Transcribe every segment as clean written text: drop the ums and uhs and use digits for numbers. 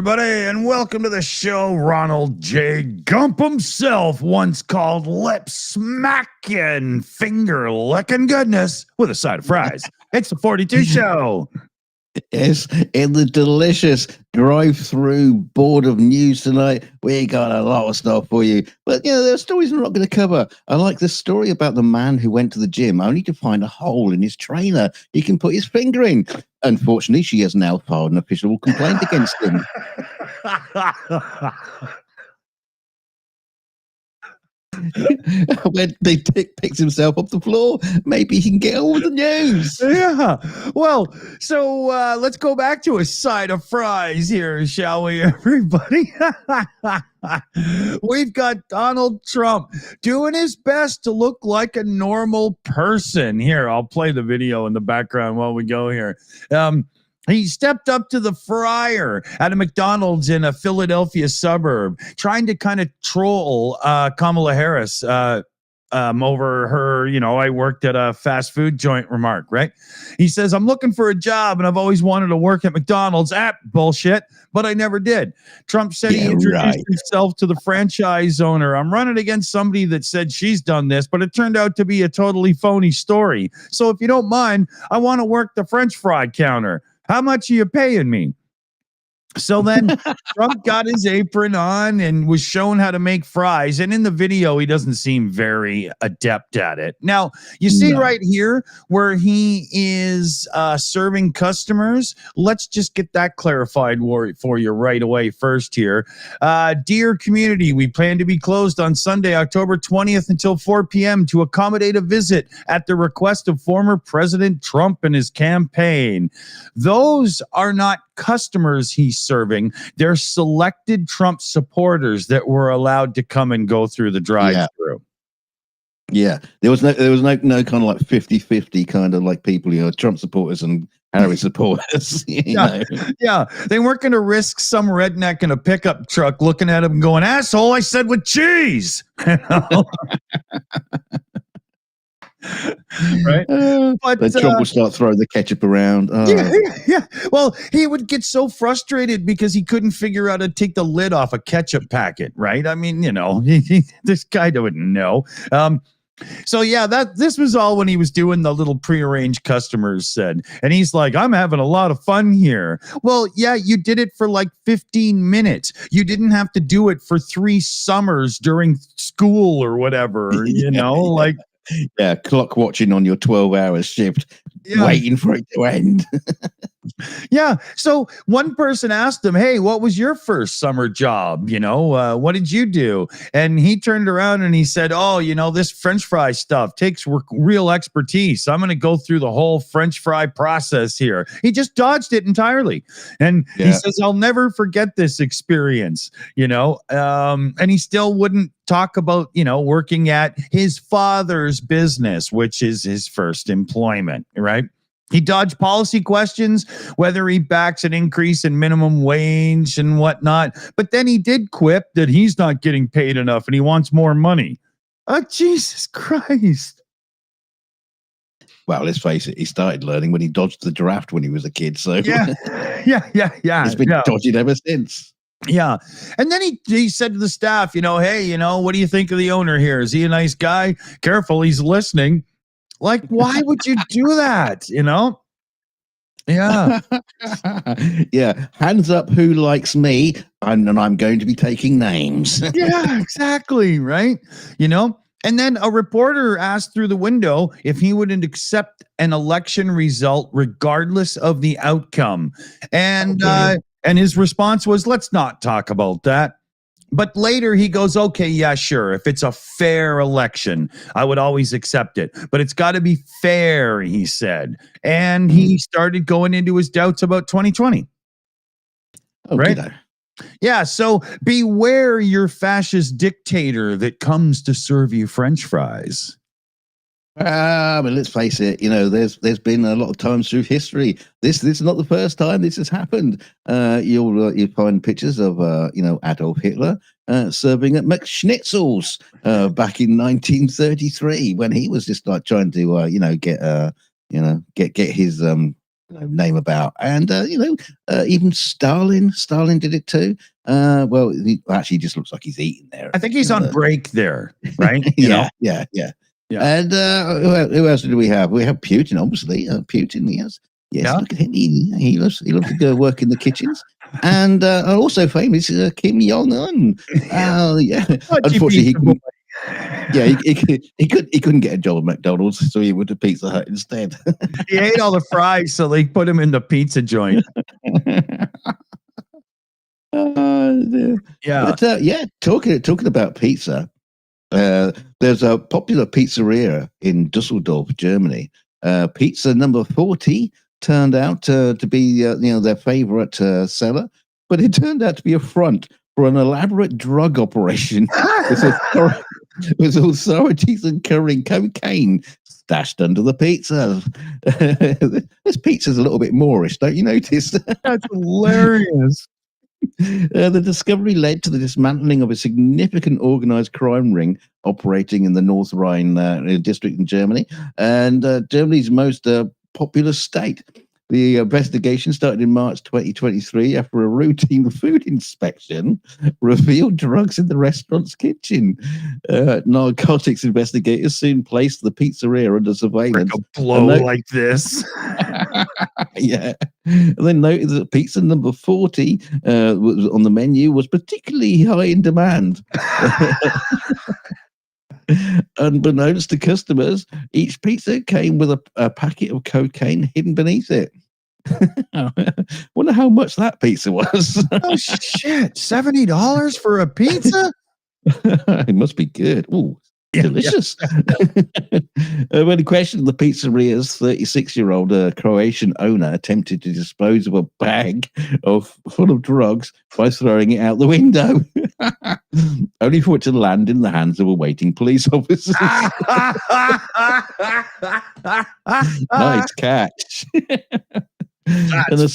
everybody, and welcome to the show. Ronald J. Gump himself once called lip smacking, finger licking goodness with a side of fries. It's the 42 show. Yes, in the delicious drive-through board of news tonight, we got a lot of stuff for you. But, there are stories we're not going to cover. I like the story about the man who went to the gym only to find a hole in his trainer he can put his finger in. Unfortunately, she has now filed an official complaint against him. When they picks himself off the floor, maybe he can get all the news. Yeah. Well, so let's go back to a side of fries here, shall we, everybody? We've got Donald Trump doing his best to look like a normal person. Here, I'll play the video in the background while we go here. He stepped up to the fryer at a McDonald's in a Philadelphia suburb, trying to kind of troll Kamala Harris over her, I worked at a fast food joint remark, right? He says, I'm looking for a job and I've always wanted to work at McDonald's. Bullshit, but I never did. Trump said he introduced himself to the franchise owner. I'm running against somebody that said she's done this, but it turned out to be a totally phony story. So if you don't mind, I want to work the French fry counter. How much are you paying me? So then Trump got his apron on and was shown how to make fries. And in the video, he doesn't seem very adept at it. Now, you see right here where he is serving customers. Let's just get that clarified for you right away first here. Dear community, we plan to be closed on Sunday, October 20th until 4 p.m. to accommodate a visit at the request of former President Trump and his campaign. Those are not customers he's serving. They're selected Trump supporters that were allowed to come and go through the drive-through. Yeah, there was no kind of like 50-50 kind of like people, Trump supporters and Harris supporters. Yeah, they weren't going to risk some redneck in a pickup truck looking at him and going, asshole, I said with cheese. Right, but Trump will start throwing the ketchup around. Yeah. Well, he would get so frustrated because he couldn't figure out how to take the lid off a ketchup packet. Right? I mean, this guy wouldn't know. So yeah, this was all when he was doing the little prearranged customers said, and he's like, I'm having a lot of fun here. Well, yeah, you did it for like 15 minutes. You didn't have to do it for 3 summers during school or whatever. Like. Yeah, clock watching on your 12-hour shift, waiting for it to end. Yeah. So one person asked him, hey, what was your first summer job? What did you do? And he turned around and he said, oh, this French fry stuff takes real expertise. I'm going to go through the whole French fry process here. He just dodged it entirely. And he says, I'll never forget this experience, and he still wouldn't talk about, working at his father's business, which is his first employment, right? He dodged policy questions, whether he backs an increase in minimum wage and whatnot. But then he did quip that he's not getting paid enough and he wants more money. Oh, Jesus Christ. Well, let's face it, he started learning when he dodged the draft when he was a kid. So yeah. He's been dodging ever since. Yeah. And then he said to the staff, hey, what do you think of the owner here? Is he a nice guy? Careful, he's listening. Like, why would you do that? Yeah. Yeah. Hands up who likes me, and I'm going to be taking names. Yeah, exactly. Right. And then a reporter asked through the window if he would accept an election result regardless of the outcome. And his response was, let's not talk about that. But later he goes, okay, yeah, sure. If it's a fair election, I would always accept it. But it's got to be fair, he said. And he started going into his doubts about 2020. Okay. Right? Yeah, so beware your fascist dictator that comes to serve you French fries. But let's face it, there's been a lot of times through history. This is not the first time this has happened. You'll find pictures of Adolf Hitler serving at McSchnitzel's back in 1933 when he was just like trying to get his name about. And even Stalin did it too. Well, he actually just looks like he's eating there. I think he's on break there, right? Yeah. Yeah. And who else do we have? We have Putin, obviously. Putin, yes. Yeah. Look at him. He loves to go work in the kitchens. And also famous Kim Jong Un. Yeah. Unfortunately, he couldn't. Yeah, he couldn't get a job at McDonald's, so he went to Pizza Hut instead. He ate all the fries, so they put him in the pizza joint. Yeah, but, talking about pizza. There's a popular pizzeria in Dusseldorf, Germany. Pizza number 40 turned out to be their favorite seller, but it turned out to be a front for an elaborate drug operation with authorities uncovering cocaine stashed under the pizza. This pizza's a little bit Moorish, don't you notice? That's hilarious. The discovery led to the dismantling of a significant organized crime ring operating in the North Rhine district in Germany, and Germany's most populous state. The investigation started in March 2023 after a routine food inspection revealed drugs in the restaurant's kitchen. Narcotics investigators soon placed the pizzeria under surveillance. Like a blow like this. Yeah. And then noted that pizza number 40 was on the menu was particularly high in demand. Unbeknownst to customers, each pizza came with a packet of cocaine hidden beneath it. Wonder how much that pizza was. Oh shit! $70 for a pizza? It must be good. Ooh, delicious. When he questioned the pizzeria's 36-year-old Croatian owner attempted to dispose of a bag full of drugs by throwing it out the window, only for it to land in the hands of awaiting police officers. Nice catch. And a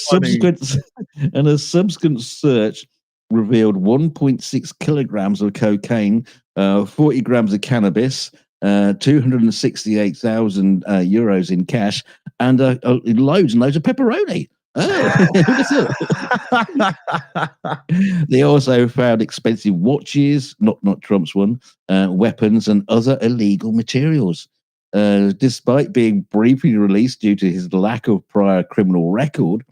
subsequent search revealed 1.6 kilograms of cocaine, 40 grams of cannabis, 268,000 euros in cash, and loads and loads of pepperoni. They also found expensive watches, not Trump's one, weapons, and other illegal materials. Despite being briefly released due to his lack of prior criminal record,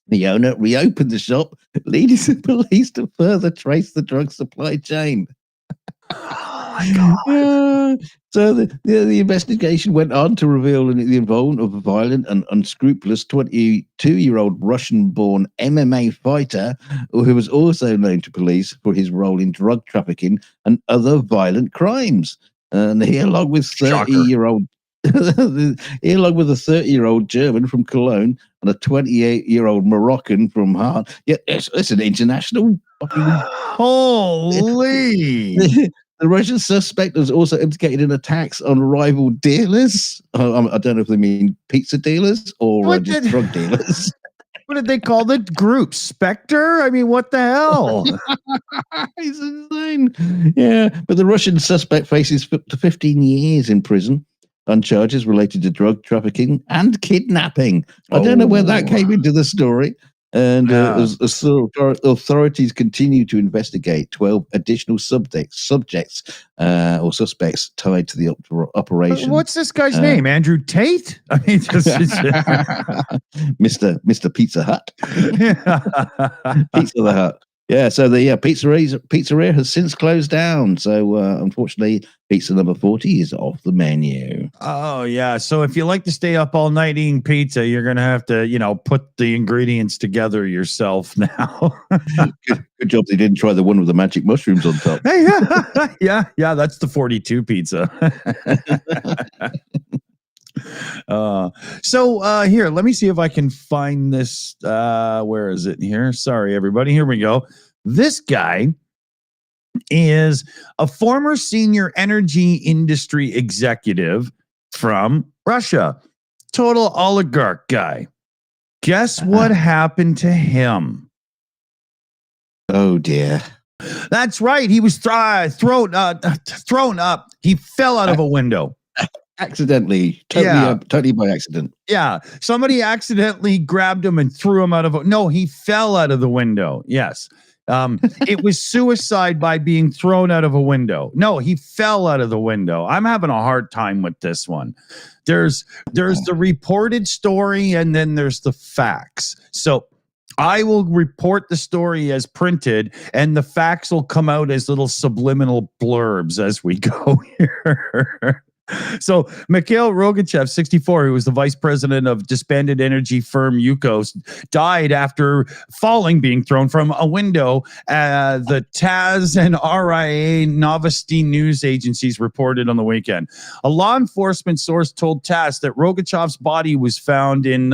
the owner reopened the shop, leading the police to further trace the drug supply chain. Oh my God. So the investigation went on to reveal the involvement of a violent and unscrupulous 22-year-old Russian-born MMA fighter who was also known to police for his role in drug trafficking and other violent crimes. And he, along with 30-year-old a 30-year-old German from Cologne and a 28-year-old Moroccan from Hart. Yeah, it's an international. Holy! The Russian suspect was also implicated in attacks on rival dealers. I don't know if they mean pizza dealers or just drug dealers. What did they call the group? Spectre? I mean, what the hell? He's insane. Yeah, but the Russian suspect faces 15 years in prison on charges related to drug trafficking and kidnapping. I don't know where that came into the story. And as authorities continue to investigate 12 additional subjects or suspects tied to the operation. What's this guy's name? Andrew Tate? I mean, Mr. Pizza Hut. Pizza the Hut. Yeah, so the pizzeria has since closed down. So unfortunately, pizza number 40 is off the menu. Oh yeah. So if you like to stay up all night eating pizza, you're gonna have to, put the ingredients together yourself now. Good job they didn't try the one with the magic mushrooms on top. Yeah, that's the 42 pizza. So here, let me see if I can find this. Where is it here? Sorry, everybody. Here we go. This guy is a former senior energy industry executive from Russia. Total oligarch guy. Guess what happened to him? Oh dear. That's right. He was thrown up. He fell out of a window. Accidentally, totally by accident. Yeah, somebody accidentally grabbed him and threw him out of. No, he fell out of the window. Yes. It was suicide by being thrown out of a window. No, he fell out of the window. I'm having a hard time with this one. There's the reported story and then there's the facts. So I will report the story as printed and the facts will come out as little subliminal blurbs as we go here. So Mikhail Rogachev, 64, who was the vice president of disbanded energy firm Yukos, died after being thrown from a window. The TASS and RIA Novosti news agencies reported on the weekend. A law enforcement source told TASS that Rogachev's body was found in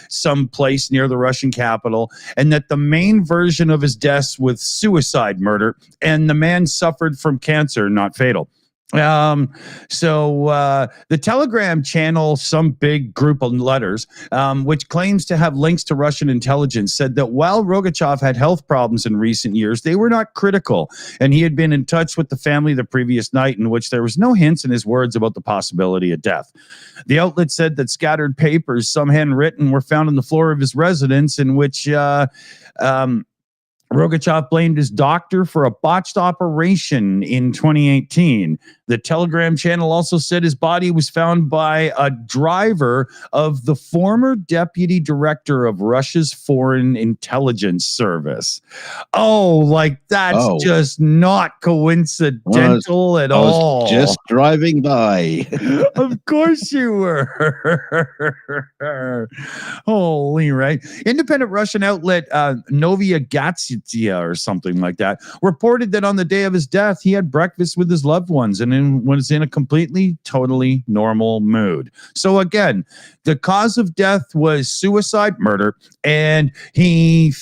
some place near the Russian capital, and that the main version of his death was suicide murder, and the man suffered from cancer, not fatal. So the Telegram channel, some big group of letters, which claims to have links to Russian intelligence, said that while Rogachev had health problems in recent years, they were not critical, and he had been in touch with the family the previous night, in which there was no hints in his words about the possibility of death. The outlet said that scattered papers, some handwritten, were found on the floor of his residence, in which Rogachev blamed his doctor for a botched operation in 2018. The Telegram channel also said his body was found by a driver of the former deputy director of Russia's Foreign Intelligence Service. Oh, like that's just not coincidental at all. I was just driving by. Of course you were. Holy right. Independent Russian outlet Novaya Gazeta or something like that reported that on the day of his death, he had breakfast with his loved ones and was in a totally normal mood. So again, the cause of death was suicide murder, and he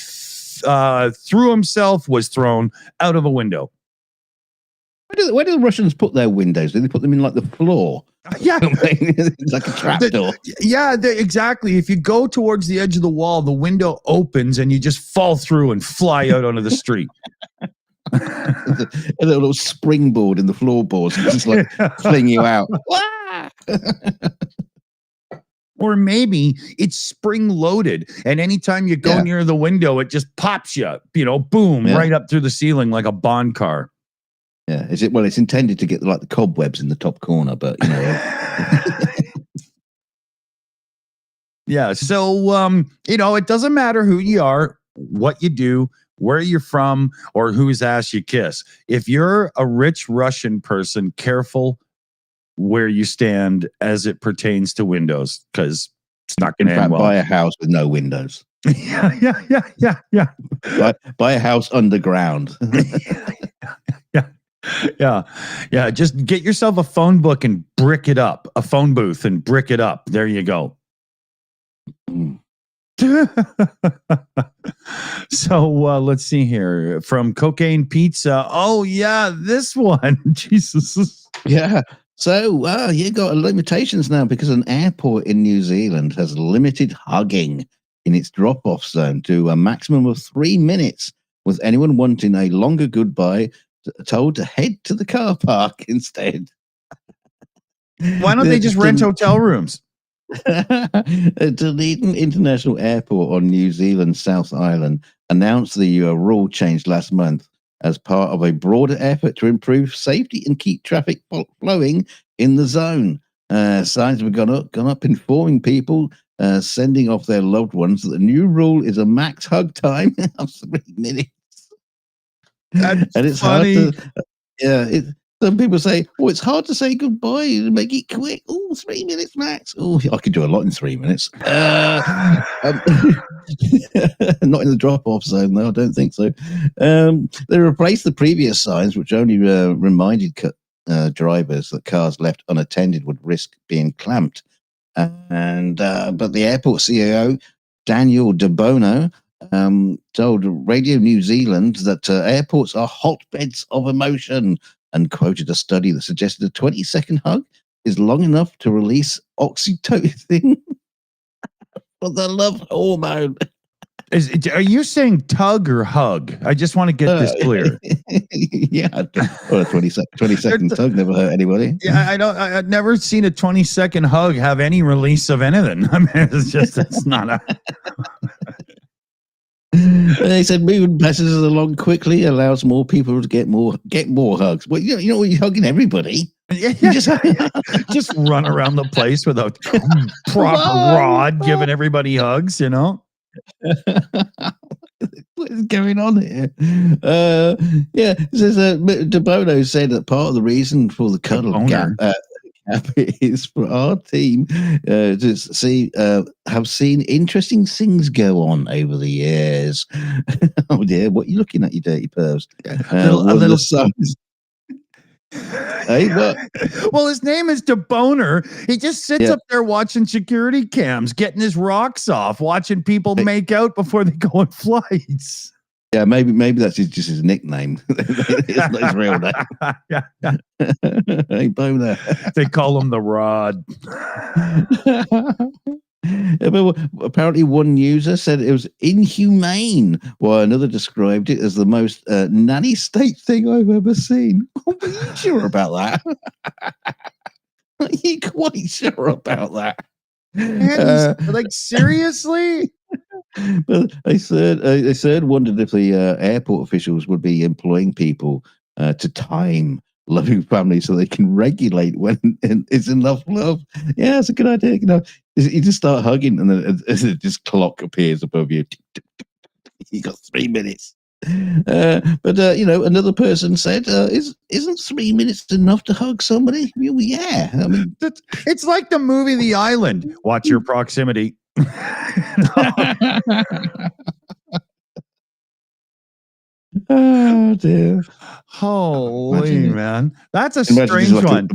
was thrown out of a window. Where do the Russians put their windows? Do they put them in like the floor? Yeah. It's like a trapdoor. Exactly. If you go towards the edge of the wall, the window opens and you just fall through and fly out onto the street. A little springboard in the floorboards, just like fling you out. Or maybe it's spring loaded, and anytime you go near the window, it just pops you, boom, right up through the ceiling like a Bond car. Yeah, it's intended to get like the cobwebs in the top corner, but Yeah, so it doesn't matter who you are, what you do, where you're from, or whose ass you kiss. If you're a rich Russian person, careful where you stand as it pertains to windows, because it's not going to end well. Buy a house with no windows. Yeah. Buy a house underground. Yeah. Just get yourself a phone book and brick it up, a phone booth and brick it up. There you go. So let's see here from Cocaine Pizza. Oh yeah, this one. Jesus. Yeah. So you got limitations now because an airport in New Zealand has limited hugging in its drop-off zone to a maximum of 3 minutes, with anyone wanting a longer goodbye told to head to the car park instead. Why don't they just rent hotel rooms? Dunedin International Airport on New Zealand's South Island announced the rule change last month as part of a broader effort to improve safety and keep traffic flowing in the zone. Signs have gone up informing people sending off their loved ones that the new rule is a max hug time of 3 minutes. That's and it's funny. hard to, some people say, it's hard to say goodbye and make it quick. 3 minutes max. I could do a lot in 3 minutes. Not in the drop-off zone, though. I don't think so. They replaced the previous signs, which only reminded drivers that cars left unattended would risk being clamped. But the airport CEO, Daniel De Bono, told Radio New Zealand that airports are hotbeds of emotion, and quoted a study that suggested a 20-second hug is long enough to release oxytocin for the love hormone. Are you saying tug or hug? I just want to get this clear. Yeah, or a 20-second tug never hurt anybody. Yeah, I've never seen a 20-second hug have any release of anything. I mean, it's not a. They said moving passengers along quickly allows more people to get more hugs. Well, you know, you're hugging everybody. Yeah, just run around the place with a proper rod, giving everybody hugs. You know. What is going on here? Yeah, it says DeBono said that part of the reason for the cuddle gap is for our team to see have seen interesting things go on over the years. Oh dear, what are you looking at, you dirty pervs? A little sons. Hey, what? Well, his name is DeBoner. He just sits up there watching security cams, getting his rocks off, watching people make out before they go on flights. Yeah, maybe that's just his nickname. It's not his real name. Hey, Boner. They call him the Rod. But apparently, one user said it was inhumane, while another described it as the most nanny state thing I've ever seen. Are you sure about that? Are you quite sure about that? Like, seriously? But they said wondered if the airport officials would be employing people to time loving families so they can regulate when it's enough love. Yeah, it's a good idea. You know, you just start hugging and then this clock appears above you. You got 3 minutes. But you know, another person said, "Isn't 3 minutes enough to hug somebody?" Yeah, I mean, it's like the movie The Island. Watch your proximity. Oh dear! Holy man, that's a strange one.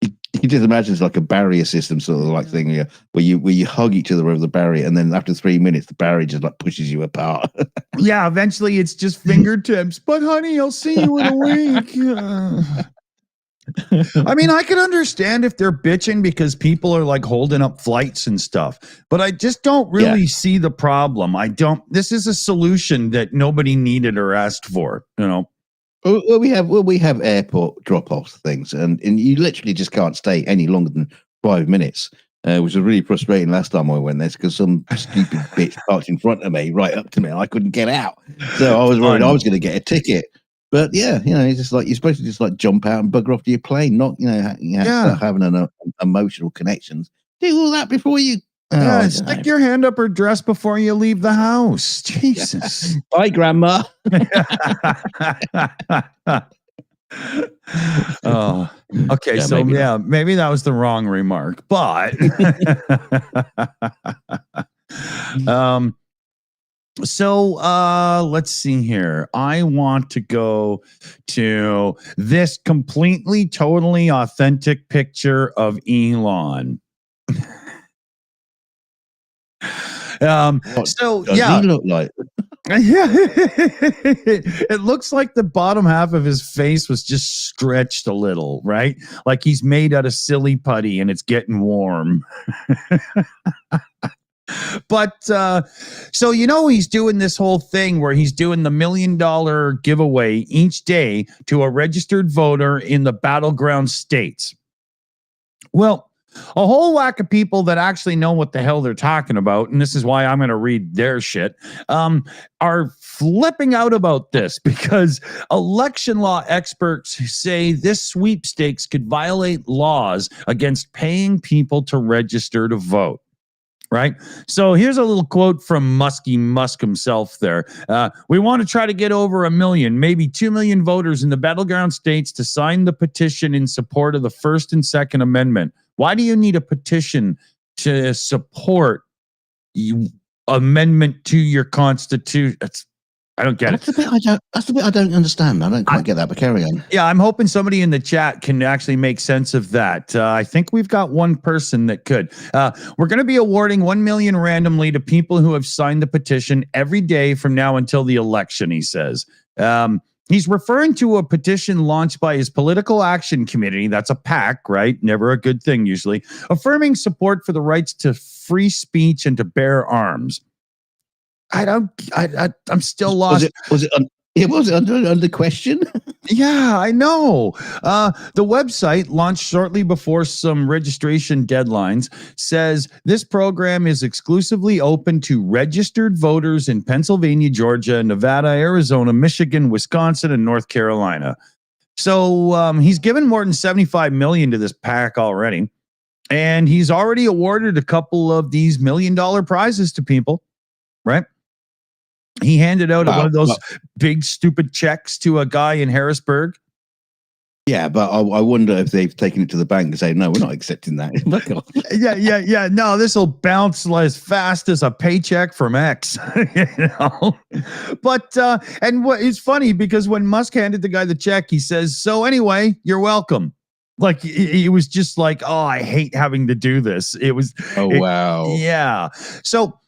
You just imagine it's like a barrier system sort of like thing, where you hug each other over the barrier, and then after 3 minutes, the barrier just like pushes you apart. Yeah, eventually it's just fingertips. But honey, I'll see you in a week. I mean, I could understand if they're bitching because people are like holding up flights and stuff, but I just don't really see the problem. This is a solution that nobody needed or asked for, you know. Well, we have airport drop-off things, and you literally just can't stay any longer than 5 minutes, which was really frustrating last time I went there because some stupid bitch parked in front of me, right up to me, and I couldn't get out. So I was worried I was going to get a ticket. But yeah, you know, it's just like you're supposed to just like jump out and bugger off to your plane, not start having an emotional connections. Do all that before you. Stick your hand up her dress before you leave the house. Jesus. Bye, Grandma. Oh, okay. So maybe that was the wrong remark, but so let's see here. I want to go to this completely, totally authentic picture of Elon. What does he look like? It looks like the bottom half of his face was just stretched a little, right? Like he's made out of silly putty and it's getting warm. But so he's doing this whole thing where he's doing the $1 million giveaway each day to a registered voter in the battleground states. Well, a whole whack of people that actually know what the hell they're talking about, and this is why I'm going to read their shit, are flipping out about this because election law experts say this sweepstakes could violate laws against paying people to register to vote. Right. So here's a little quote from Musk himself there. We want to try to get over 1 million, maybe 2 million voters in the battleground states to sign the petition in support of the First and Second Amendment. Why do you need a petition to support amendment to your constitution? I don't get it. That's the bit I don't understand. I don't quite get that, but carry on. Yeah, I'm hoping somebody in the chat can actually make sense of that. I think we've got one person that could. We're going to be awarding 1 million randomly to people who have signed the petition every day from now until the election, he says. He's referring to a petition launched by his political action committee. That's a PAC, right? Never a good thing, usually. Affirming support for the rights to free speech and to bear arms. I'm still lost. Was it under question? Yeah, I know. The website, launched shortly before some registration deadlines, says this program is exclusively open to registered voters in Pennsylvania, Georgia, Nevada, Arizona, Michigan, Wisconsin, and North Carolina. So he's given more than $75 million to this PAC already, and he's already awarded a couple of these $1 million prizes to people, right? He handed out one of those big stupid checks to a guy in Harrisburg. Yeah, but I wonder if they've taken it to the bank and say, no, we're not accepting that. Yeah. No, this will bounce as fast as a paycheck from X. But and what is funny, because when Musk handed the guy the check, he says, "So anyway, you're welcome." Like he was just like, "Oh, I hate having to do this." It was. Wow. Yeah. So.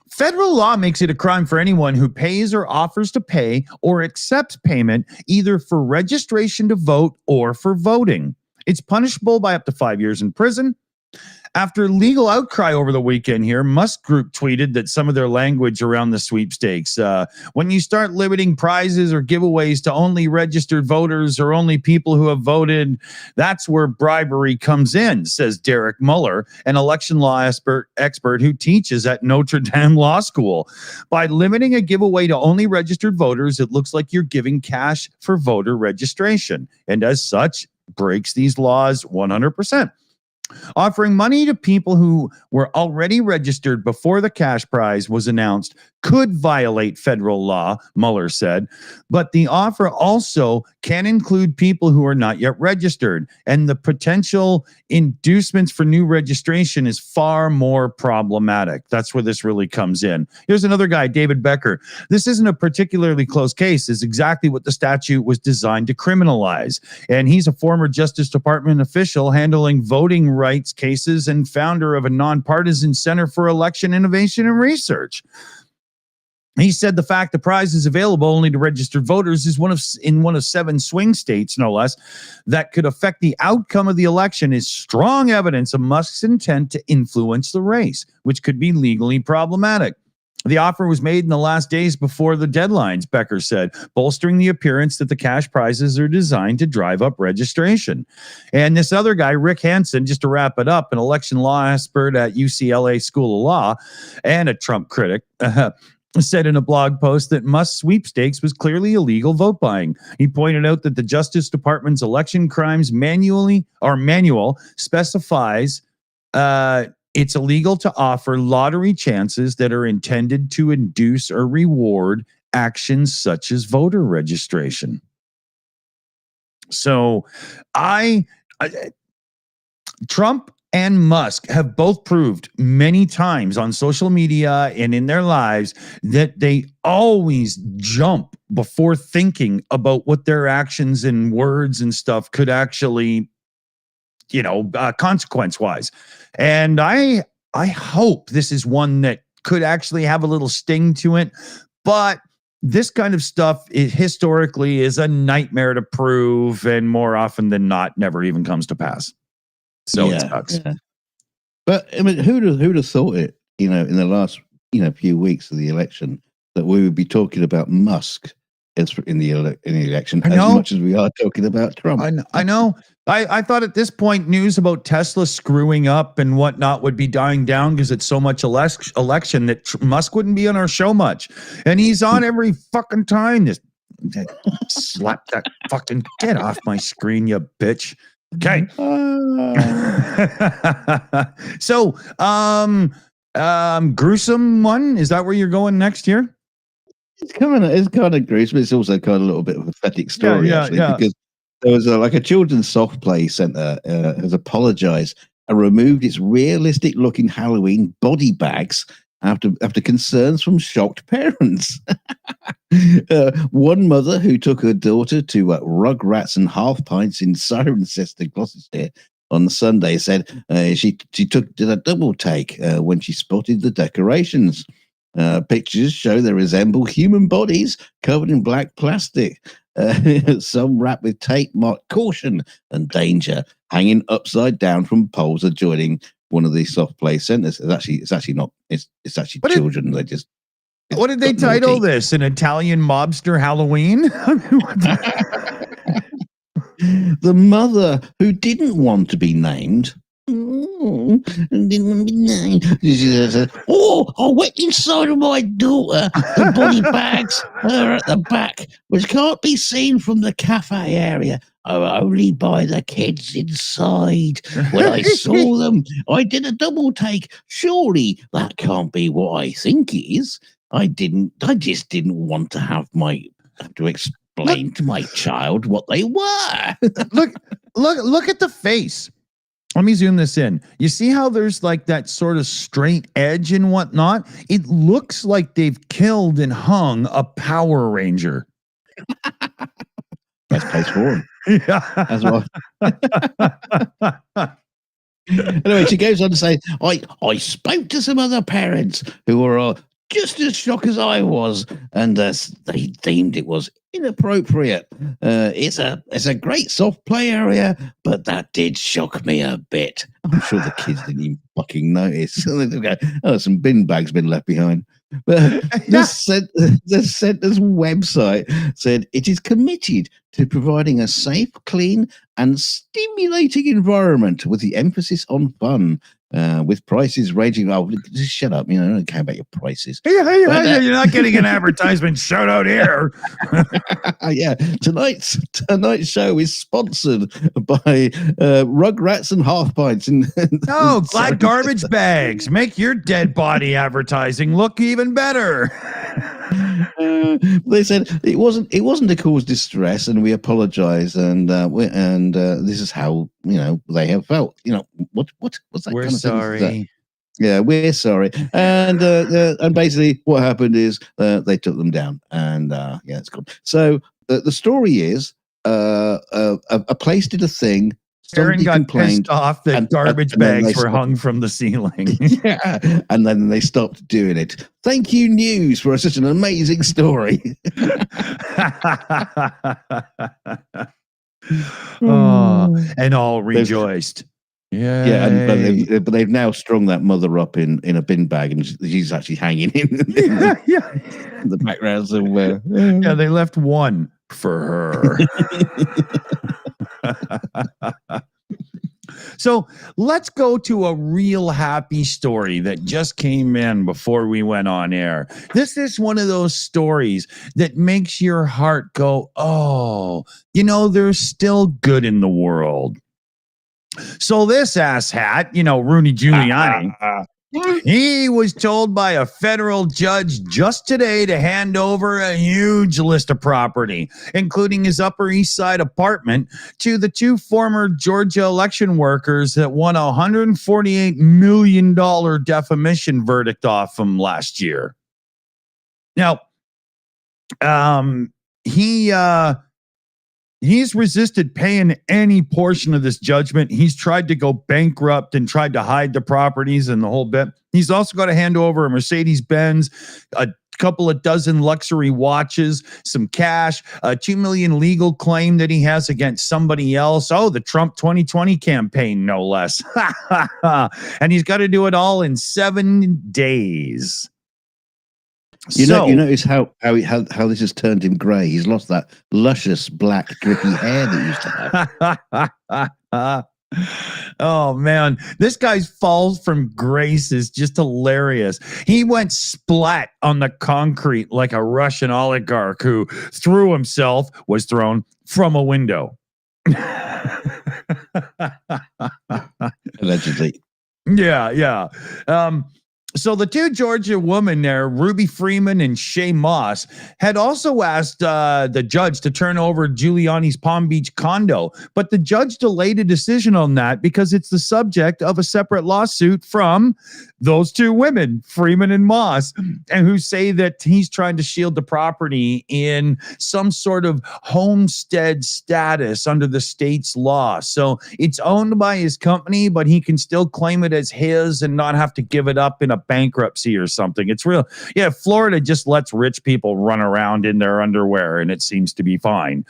Federal law makes it a crime for anyone who pays or offers to pay or accepts payment either for registration to vote or for voting. It's punishable by up to 5 years in prison. After legal outcry over the weekend here, Musk Group tweeted that some of their language around the sweepstakes, when you start limiting prizes or giveaways to only registered voters or only people who have voted, that's where bribery comes in, says Derek Muller, an election law expert who teaches at Notre Dame Law School. By limiting a giveaway to only registered voters, it looks like you're giving cash for voter registration, and as such, breaks these laws 100%. Offering money to people who were already registered before the cash prize was announced could violate federal law, Mueller said, but the offer also can include people who are not yet registered, and the potential inducements for new registration is far more problematic. That's where this really comes in. Here's another guy, David Becker. This isn't a particularly close case. It's exactly what the statute was designed to criminalize, and he's a former Justice Department official handling voting rights cases and founder of a nonpartisan Center for Election Innovation and Research. He said the fact the prize is available only to registered voters is in one of 7 swing states, no less, that could affect the outcome of the election is strong evidence of Musk's intent to influence the race, which could be legally problematic. The offer was made in the last days before the deadlines, Becker said, bolstering the appearance that the cash prizes are designed to drive up registration. And this other guy, Rick Hansen, just to wrap it up, an election law expert at UCLA School of Law and a Trump critic, said in a blog post that Musk's sweepstakes was clearly illegal vote buying. He pointed out that the Justice Department's election crimes manual specifies it's illegal to offer lottery chances that are intended to induce or reward actions such as voter registration. So Trump and Musk have both proved many times on social media and in their lives that they always jump before thinking about what their actions and words and stuff could actually, consequence-wise. And I hope this is one that could actually have a little sting to it, but this kind of stuff historically is a nightmare to prove, and more often than not, never even comes to pass. So it sucks. Yeah. But I mean, who'd have thought it? In the last few weeks of the election, that we would be talking about Musk in the election as much as we are talking about Trump. I know. I thought at this point news about Tesla screwing up and whatnot would be dying down because it's so much election that Musk wouldn't be on our show much, and he's on every fucking time. Just slap that fucking get off my screen, you bitch. Okay. So, gruesome one. Is that where you're going next year? It's kind of gruesome. It's also kind of a little bit of a pathetic story, because there was a children's soft play center has apologized and removed its realistic-looking Halloween body bags after concerns from shocked parents. One mother who took her daughter to Rugrats and Half Pints in Cirencester, Gloucestershire, on Sunday said she did a double take when she spotted the decorations. Pictures show they resemble human bodies covered in black plastic, some wrapped with tape marked "Caution" and "Danger," hanging upside down from poles adjoining one of these soft play centers. It's actually not. It's actually children. They just What did they title this? An Italian mobster Halloween? The mother who didn't want to be named. Didn't want to be named. She said, I went inside of my daughter. The body bags are at the back, which can't be seen from the cafe area. Only by the kids inside. When I saw them, I did a double take. Surely that can't be what I think it is. I just didn't want to have to explain to my child what they were. Look at the face. Let me zoom this in. You see how there's like that sort of straight edge and whatnot? It looks like they've killed and hung a Power Ranger. That's place for him. Yeah. As well. Anyway, she goes on to say, I spoke to some other parents who were just as shocked as I was, and they deemed it was inappropriate. It's a great soft play area, but that did shock me a bit. I'm sure the kids didn't even fucking notice. They go, some bin bags been left behind. But the centre's website said it is committed to providing a safe, clean, and stimulating environment with the emphasis on fun. With prices ranging, just shut up, I don't care about your prices. Yeah, you're not getting an advertisement shout out here. Yeah, tonight's show is sponsored by Rugrats and Half Pints. Glad garbage bags make your dead body advertising look even better. They said it wasn't to cause distress, and we apologize, and this is how they have felt. What's that? We're kind of sorry. Yeah, we're sorry. And basically what happened is they took them down, and it's good. So the story is a place did a thing. Aaron got pissed off that garbage bags were hung from the ceiling. Yeah, and then they stopped doing it. Thank you, News, for such an amazing story. And all rejoiced. Yeah, but they've now strung that mother up in a bin bag, and she's actually hanging in the background somewhere. Yeah, they left one for her. So let's go to a real happy story that just came in before we went on air. This is one of those stories that makes your heart go, oh, there's still good in the world. So this asshat, Rooney Gianni, he was told by a federal judge just today to hand over a huge list of property, including his Upper East Side apartment, to the two former Georgia election workers that won a $148 million defamation verdict off him last year. Now, he's resisted paying any portion of this judgment. He's tried to go bankrupt and tried to hide the properties and the whole bit. He's also got to hand over a Mercedes-Benz, a couple of dozen luxury watches, some cash, a $2 million legal claim that he has against somebody else. Oh, the Trump 2020 campaign, no less. And he's got to do it all in 7 days. You notice how this has turned him grey. He's lost that luscious black drippy hair that he used to have. Oh man, this guy's falls from grace is just hilarious. He went splat on the concrete like a Russian oligarch who was thrown from a window. Allegedly. Yeah. So the two Georgia women there, Ruby Freeman and Shay Moss, had also asked the judge to turn over Giuliani's Palm Beach condo, but the judge delayed a decision on that because it's the subject of a separate lawsuit from those two women, Freeman and Moss, and who say that he's trying to shield the property in some sort of homestead status under the state's law. So it's owned by his company, but he can still claim it as his and not have to give it up in a bankruptcy or something. It's real. Yeah, Florida just lets rich people run around in their underwear and it seems to be fine.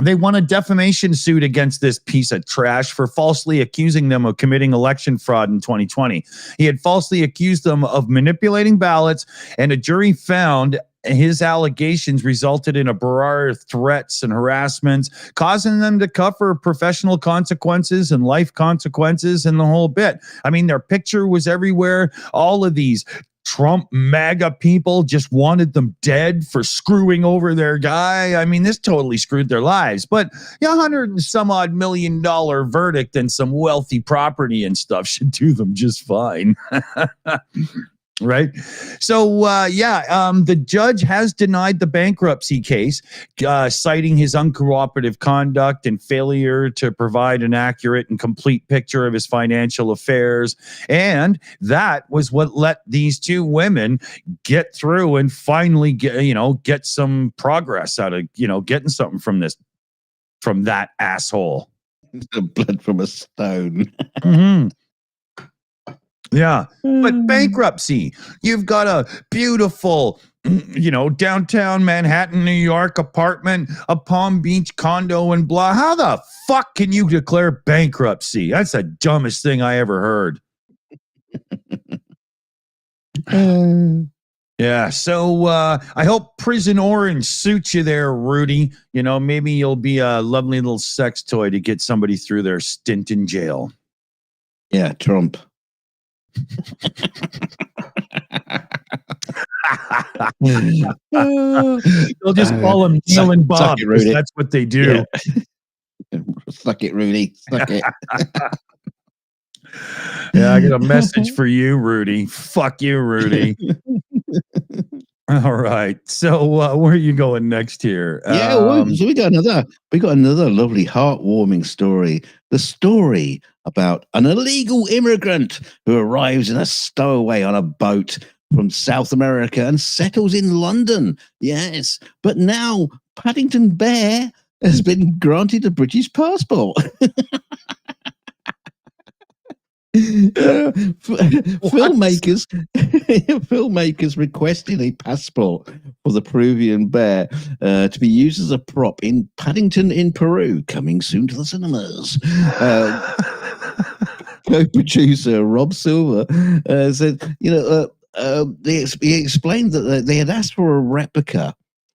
They won a defamation suit against this piece of trash for falsely accusing them of committing election fraud in 2020. He had falsely accused them of manipulating ballots, and a jury found his allegations resulted in a barrage of threats and harassments, causing them to cover professional consequences and life consequences and the whole bit. I mean, their picture was everywhere. All of these Trump MAGA people just wanted them dead for screwing over their guy. I mean, this totally screwed their lives. But $100 and some odd $1 million verdict and some wealthy property and stuff should do them just fine. Right. So, the judge has denied the bankruptcy case, citing his uncooperative conduct and failure to provide an accurate and complete picture of his financial affairs. And that was what let these two women get through and finally get some progress out of, getting something from that asshole. The blood from a stone. Mm-hmm. Yeah, but bankruptcy, you've got a beautiful, downtown Manhattan, New York apartment, a Palm Beach condo and blah. How the fuck can you declare bankruptcy? That's the dumbest thing I ever heard. Yeah, so I hope Prison Orange suits you there, Rudy. Maybe you'll be a lovely little sex toy to get somebody through their stint in jail. Yeah, Trump. They'll just call him Neil and Bob. That's what they do. Yeah. Suck it, Rudy. Suck it. Yeah, I got a message for you, Rudy. Fuck you, Rudy. All right. So where are you going next here? So we got another lovely, heartwarming story. The story about an illegal immigrant who arrives in a stowaway on a boat from South America and settles in London. Yes, but now Paddington Bear has been granted a British passport. Filmmakers requested a passport for the Peruvian bear to be used as a prop in Paddington in Peru, coming soon to the cinemas. Co-producer Rob Silver said, he explained that they had asked for a replica,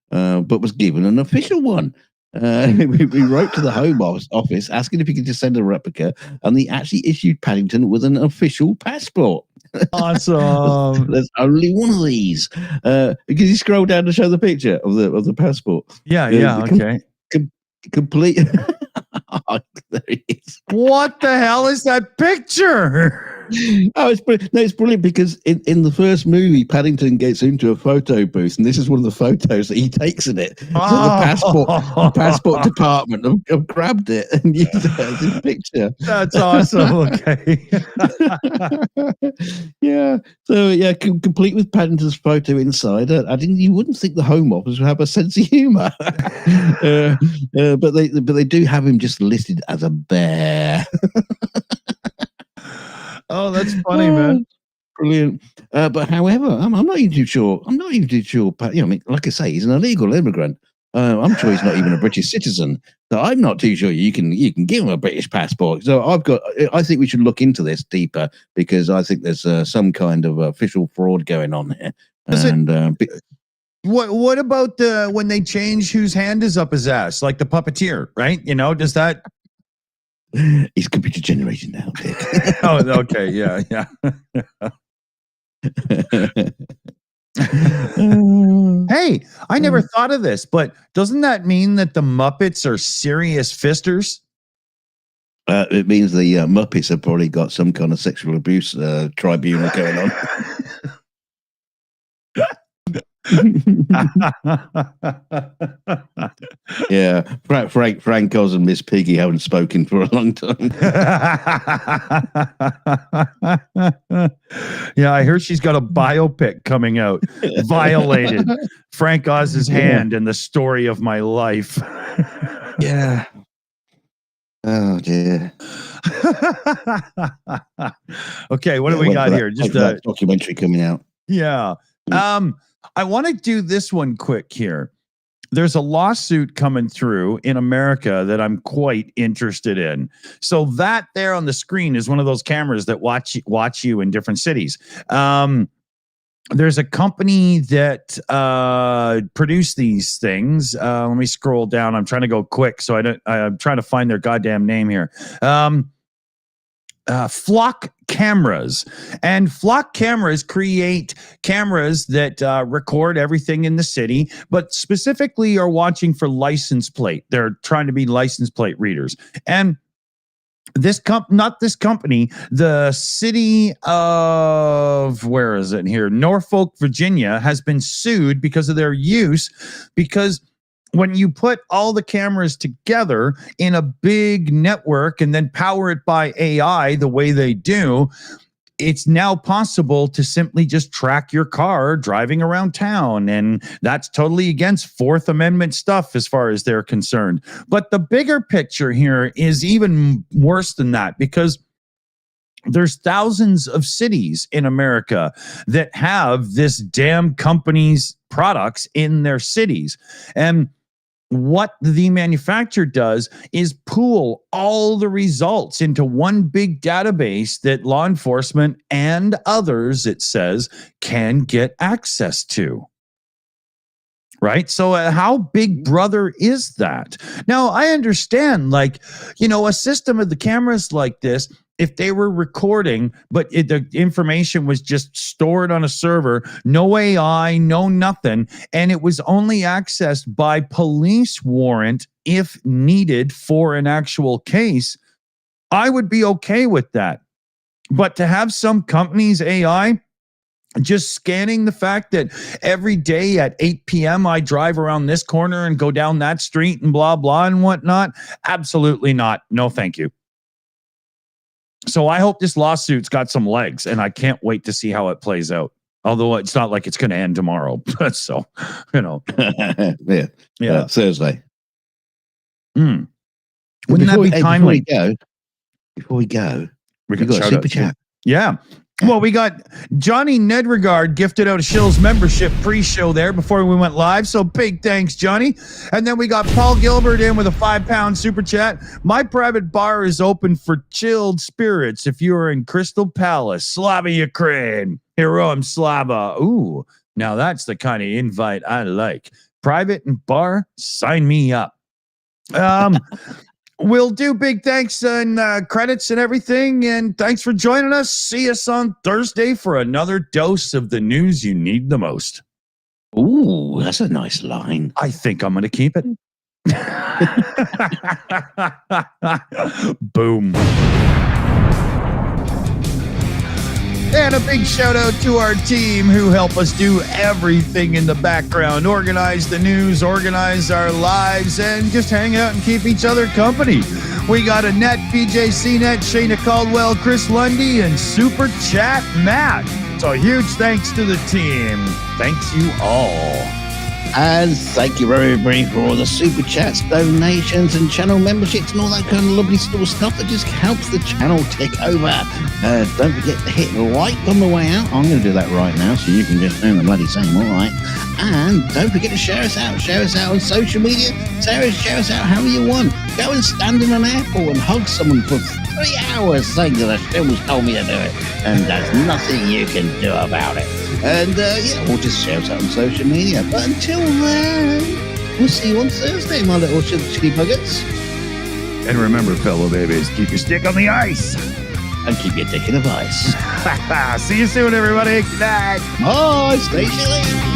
but was given an official one. We wrote to the Home Office asking if he could just send a replica, and they actually issued Paddington with an official passport. Awesome. There's only one of these. Because you scroll down to show the picture of the passport. Okay. Complete. Oh, there he is. What the hell is that picture? Oh, it's brilliant. No, it's brilliant because in the first movie, Paddington gets into a photo booth, and this is one of the photos that he takes in it. So the passport department have grabbed it and used it as his picture. That's awesome. Okay. Yeah. So complete with Paddington's photo inside. You wouldn't think the Home Office would have a sense of humor, but they do have him just listed as a bear. Oh, that's funny, man. Brilliant. But however, I'm not even too sure. Like I say, he's an illegal immigrant. I'm sure he's not even a British citizen. So I'm not too sure you can give him a British passport. So I think we should look into this deeper because I think there's some kind of official fraud going on here. What about when they change whose hand is up his ass, like the puppeteer, right? Does that? He's computer generated now, Dick. Oh, okay, yeah. Hey, I never thought of this, but doesn't that mean that the Muppets are serious fisters? It means the Muppets have probably got some kind of sexual abuse tribunal going on. Yeah, Frank Oz and Miss Piggy haven't spoken for a long time. Yeah, I heard she's got a biopic coming out. Violated Frank Oz's hand and the story of my life. Yeah. Oh dear. Okay, what do we got here? Just a documentary coming out. Yeah. I want to do this one quick here. there's a lawsuit coming through in America that I'm quite interested in. So that there on the screen is one of those cameras that watch you in different cities. There's a company that produced these things. Let me scroll down. I'm trying to go quick, so I'm trying to find their goddamn name here. Flock Cameras, and Flock Cameras create cameras that record everything in the city, but specifically are watching for license plate. They're trying to be license plate readers. And not this company, the city of, where is it here? Norfolk, Virginia, has been sued because of their use, because when you put all the cameras together in a big network and then power it by AI the way they do, it's now possible to simply just track your car driving around town. And that's totally against Fourth Amendment stuff as far as they're concerned. But the bigger picture here is even worse than that, because there's thousands of cities in America that have this damn company's products in their cities. And what the manufacturer does is pool all the results into one big database that law enforcement and others, it says, can get access to. Right? So how big brother is that? Now, I understand, like, a system of the cameras like this, if they were recording, but the information was just stored on a server, no AI, no nothing, and it was only accessed by police warrant if needed for an actual case, I would be okay with that. But to have some company's AI just scanning the fact that every day at 8 p.m. I drive around this corner and go down that street and blah, blah, and whatnot, absolutely not. No, thank you. So I hope this lawsuit's got some legs, and I can't wait to see how it plays out. Although it's not like it's going to end tomorrow. So, yeah. Thursday. Wouldn't that be timely? Before we go, we got a super chat. Yeah. Well, we got Johnny Nedregard gifted out a Shills membership pre-show there before we went live. So big thanks, Johnny. And then we got Paul Gilbert in with a £5 super chat. My private bar is open for chilled spirits if you are in Crystal Palace, Slava, Ukraine. Heroem Slava. Ooh, now that's the kind of invite I like. Private and bar, sign me up. We'll do big thanks and credits and everything. And thanks for joining us. See us on Thursday for another dose of the news you need the most. Ooh, that's a nice line. I think I'm going to keep it. Boom. And a big shout out to our team who help us do everything in the background, organize the news, organize our lives, and just hang out and keep each other company. We got Annette, PJ CNET, Shayna Caldwell, Chris Lundy, and Super Chat Matt. So huge thanks to the team. Thanks you all. And thank you everybody for all the super chats, donations, and channel memberships and all that kind of lovely little stuff that just helps the channel tick over. Don't forget to hit like on the way out. I'm going to do that right now so you can just know the bloody same, all right? And don't forget to share us out. Share us out on social media. Share us out however you want. Go and stand in an airport and hug someone for 3 hours saying that the Shills told me to do it. And there's nothing you can do about it. And we'll just share us out on social media. But until then, we'll see you on Thursday, my little chili buggets. And remember, fellow babies, keep your stick on the ice. And keep your dick in the vice. See you soon, everybody. Good night. Bye. Stay chilly.